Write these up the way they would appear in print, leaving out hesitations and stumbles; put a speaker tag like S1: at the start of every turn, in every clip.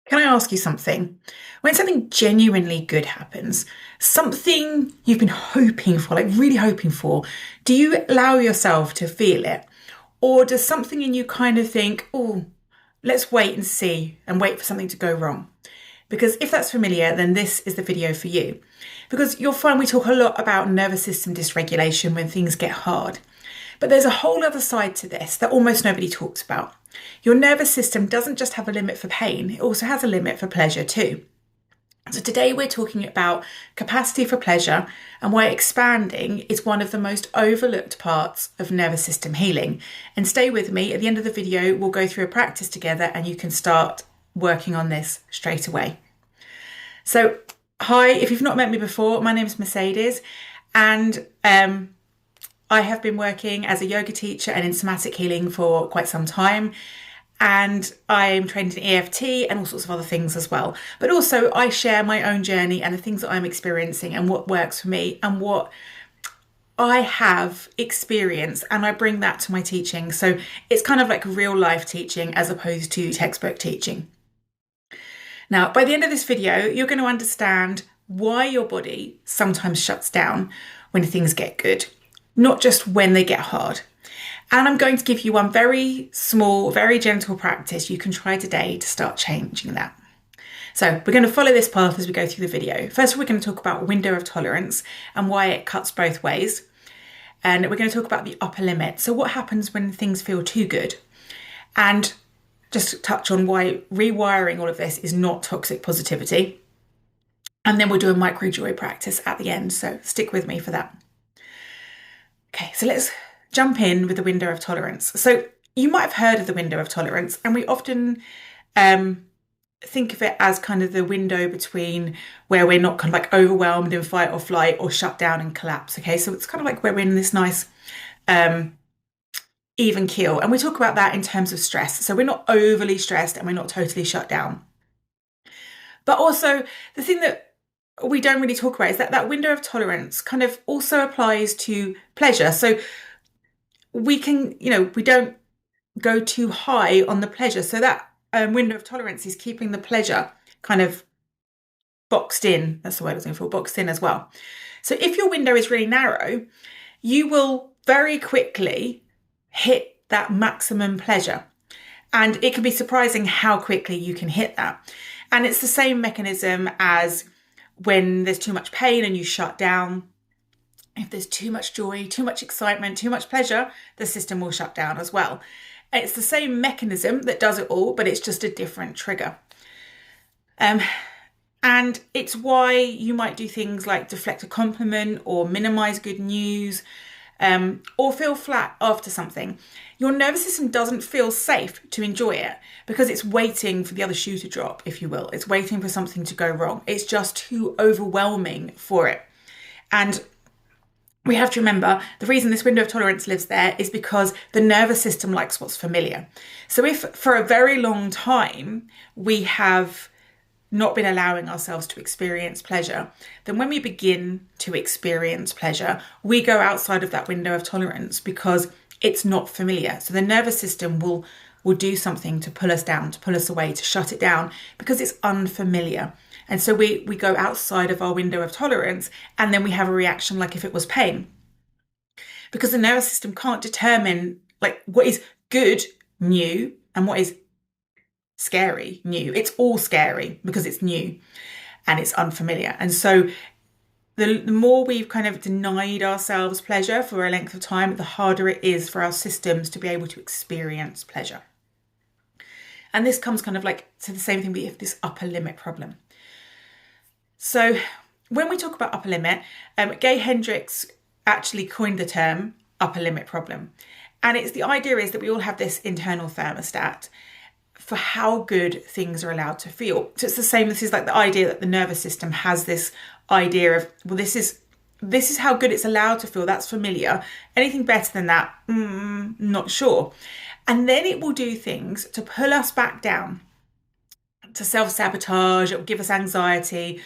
S1: Can I ask you something? When something genuinely good happens, something you've been hoping for, like really hoping for, do you allow yourself to feel it? Or does something in you kind of think, oh, let's wait and see and wait for something to go wrong? Because if that's familiar, then this is the video for you. Because you'll find we talk a lot about nervous system dysregulation when things get hard. But there's a whole other side to this that almost nobody talks about. Your nervous system doesn't just have a limit for pain, it also has a limit for pleasure too. So today we're talking about capacity for pleasure and why expanding is one of the most overlooked parts of nervous system healing. And stay with me, at the end of the video we'll go through a practice together and you can start working on this straight away. So hi, if you've not met me before, my name is Mercedes and I have been working as a yoga teacher and in somatic healing for quite some time. And I'm trained in EFT and all sorts of other things as well. But also I share my own journey and the things that I'm experiencing and what works for me and what I have experienced, and I bring that to my teaching. So it's kind of like real life teaching as opposed to textbook teaching. Now, by the end of this video, you're going to understand why your body sometimes shuts down when things get good, not just when they get hard. And I'm going to give you one very small, very gentle practice you can try today to start changing that. So we're going to follow this path as we go through the video. First, we're going to talk about window of tolerance and why it cuts both ways. And we're going to talk about the upper limit. So what happens when things feel too good? And just touch on why rewiring all of this is not toxic positivity. And then we'll do a micro joy practice at the end. So stick with me for that. Okay, so let's jump in with the window of tolerance. So you might have heard of the window of tolerance, and we often think of it as kind of the window between where we're not kind of like overwhelmed in fight or flight or shut down and collapse. Okay, so it's kind of like where we're in this nice even keel. And we talk about that in terms of stress. So we're not overly stressed and we're not totally shut down. But also the thing that we don't really talk about is that that window of tolerance kind of also applies to pleasure. So we can, we don't go too high on the pleasure. So that window of tolerance is keeping the pleasure kind of boxed in. That's the word I was looking for, boxed in as well. So if your window is really narrow, you will very quickly hit that maximum pleasure. And it can be surprising how quickly you can hit that. And it's the same mechanism as when there's too much pain and you shut down. If there's too much joy, too much excitement, too much pleasure, the system will shut down as well. It's the same mechanism that does it all, but it's just a different trigger. And it's why you might do things like deflect a compliment or minimize good news, or feel flat after something. Your nervous system doesn't feel safe to enjoy it because it's waiting for the other shoe to drop, if you will. It's waiting for something to go wrong. It's just too overwhelming for it. And we have to remember the reason this window of tolerance lives there is because the nervous system likes what's familiar. So if for a very long time we have not been allowing ourselves to experience pleasure, then when we begin to experience pleasure, we go outside of that window of tolerance because it's not familiar. So the nervous system will do something to pull us down, to pull us away, to shut it down because it's unfamiliar. And so we go outside of our window of tolerance and then we have a reaction like if it was pain. Because the nervous system can't determine like what is good, new, and what is scary, new. It's all scary because it's new and it's unfamiliar. And so the more we've kind of denied ourselves pleasure for a length of time, the harder it is for our systems to be able to experience pleasure. And this comes kind of like to the same thing with this upper limit problem. So when we talk about upper limit, Gay Hendricks actually coined the term upper limit problem. And it's the idea is that we all have this internal thermostat for how good things are allowed to feel. So it's the same, this is like the idea that the nervous system has this idea of, well, this is how good it's allowed to feel. That's familiar. Anything better than that, not sure. And then it will do things to pull us back down, to self-sabotage, it will give us anxiety.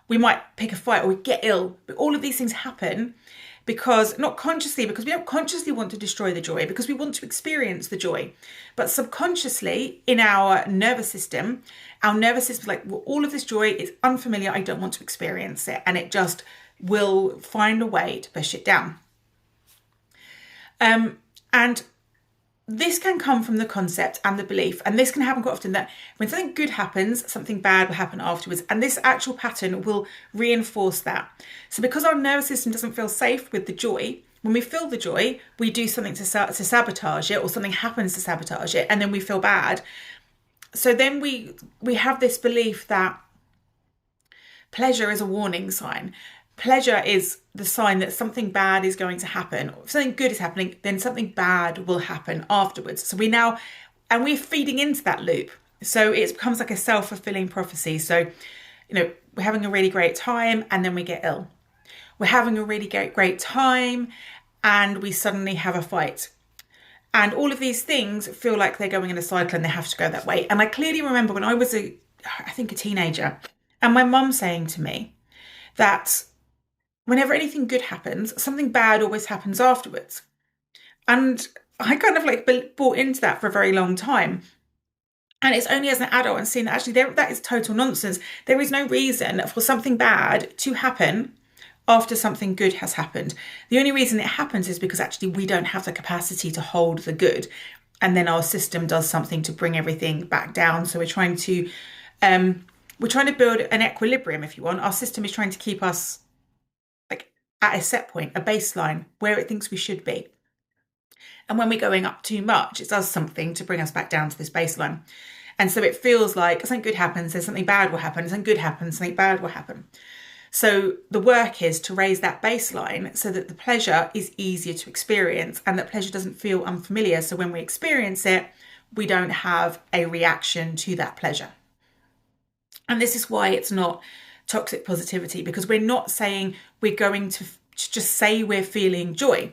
S1: We might pick a fight or we get ill, but all of these things happen because not consciously, because we don't consciously want to destroy the joy, because we want to experience the joy. But subconsciously in our nervous system is like, well, all of this joy is unfamiliar. I don't want to experience it. And it just will find a way to push it down. And this can come from the concept and the belief, and this can happen quite often, that when something good happens, something bad will happen afterwards, and this actual pattern will reinforce that. So because our nervous system doesn't feel safe with the joy, when we feel the joy, we do something to sabotage it, or something happens to sabotage it, and then we feel bad. So then we have this belief that pleasure is a warning sign. Pleasure is the sign that something bad is going to happen. If something good is happening, then something bad will happen afterwards. So we're feeding into that loop. So it becomes like a self-fulfilling prophecy. So, we're having a really great time and then we get ill. We're having a really great time and we suddenly have a fight. And all of these things feel like they're going in a cycle and they have to go that way. And I clearly remember when I was a teenager, and my mum saying to me that whenever anything good happens, something bad always happens afterwards. And I kind of bought into that for a very long time. And it's only as an adult and seeing that actually that is total nonsense. There is no reason for something bad to happen after something good has happened. The only reason it happens is because actually we don't have the capacity to hold the good. And then our system does something to bring everything back down. So we're trying to build an equilibrium, if you want. Our system is trying to keep us at a set point, a baseline where it thinks we should be. And when we're going up too much, it does something to bring us back down to this baseline. And so it feels like something good happens, then something bad will happen, something good happens, something bad will happen. So the work is to raise that baseline so that the pleasure is easier to experience and that pleasure doesn't feel unfamiliar. So when we experience it, we don't have a reaction to that pleasure. And this is why it's not toxic positivity, because we're not saying we're going to just say we're feeling joy,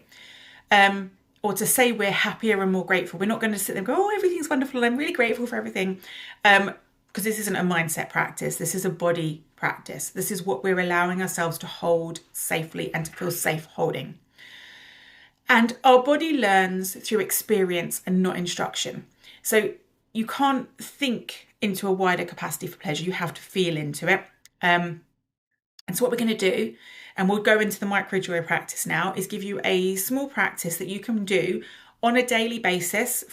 S1: or to say we're happier and more grateful. We're not going to sit there and go, oh, everything's wonderful, I'm really grateful for everything, because this isn't a mindset practice. This is a body practice. This is what we're allowing ourselves to hold safely and to feel safe holding. And our body learns through experience and not instruction. So you can't think into a wider capacity for pleasure. You have to feel into it. And so what we're going to do, and we'll go into the micro joy practice now, is give you a small practice that you can do on a daily basis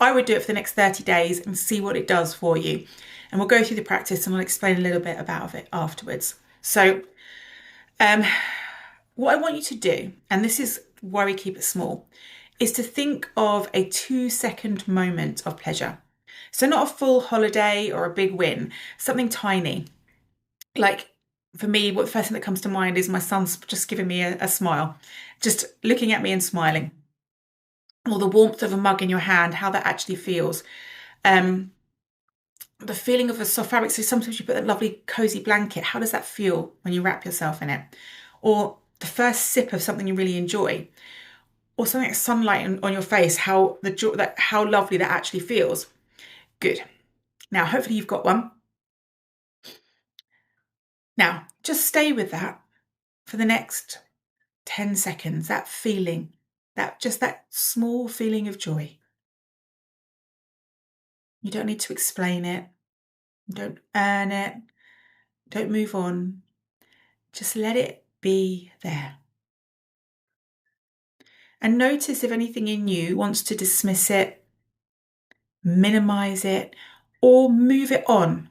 S1: I would do it for the next 30 days and see what it does for you. And we'll go through the practice and I'll explain a little bit about it afterwards. So what I want you to do, and this is why we keep it small, is to think of a 2-second moment of pleasure. So not a full holiday or a big win, something tiny. Like for me, what the first thing that comes to mind is my son's just giving me a smile, just looking at me and smiling. Or the warmth of a mug in your hand, how that actually feels. The feeling of a soft fabric. So sometimes you put that lovely cozy blanket. How does that feel when you wrap yourself in it? Or the first sip of something you really enjoy. Or something like sunlight on your face, how lovely that actually feels. Good. Now, hopefully you've got one. Now, just stay with that for the next 10 seconds, that feeling, that small feeling of joy. You don't need to explain it. Don't earn it. Don't move on. Just let it be there. And notice if anything in you wants to dismiss it, minimize it, or move it on.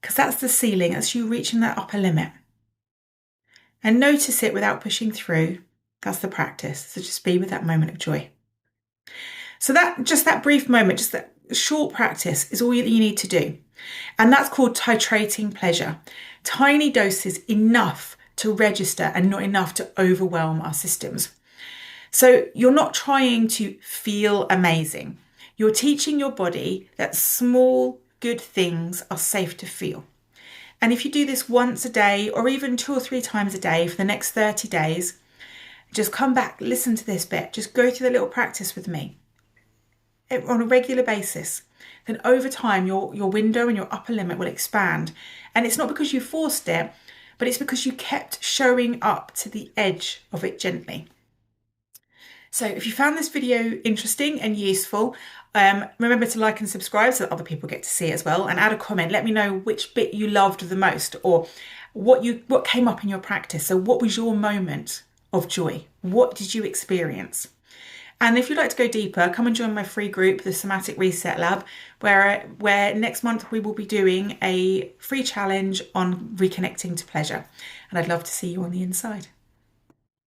S1: Because that's the ceiling, that's you reaching that upper limit. And notice it without pushing through. That's the practice. So just be with that moment of joy. So that brief moment, just that short practice is all that you need to do. And that's called titrating pleasure. Tiny doses, enough to register and not enough to overwhelm our systems. So you're not trying to feel amazing. You're teaching your body that small, good things are safe to feel. And if you do this once a day or even 2 or 3 times a day for the next 30 days, just come back, listen to this bit, just go through the little practice with me on a regular basis. Then over time, your window and your upper limit will expand. And it's not because you forced it, but it's because you kept showing up to the edge of it gently. So if you found this video interesting and useful, remember to like and subscribe so that other people get to see it as well, and add a comment. Let me know which bit you loved the most, or what came up in your practice. So what was your moment of joy? What did you experience? And if you'd like to go deeper, come and join my free group, the Somatic Reset Lab, where next month we will be doing a free challenge on reconnecting to pleasure. And I'd love to see you on the inside.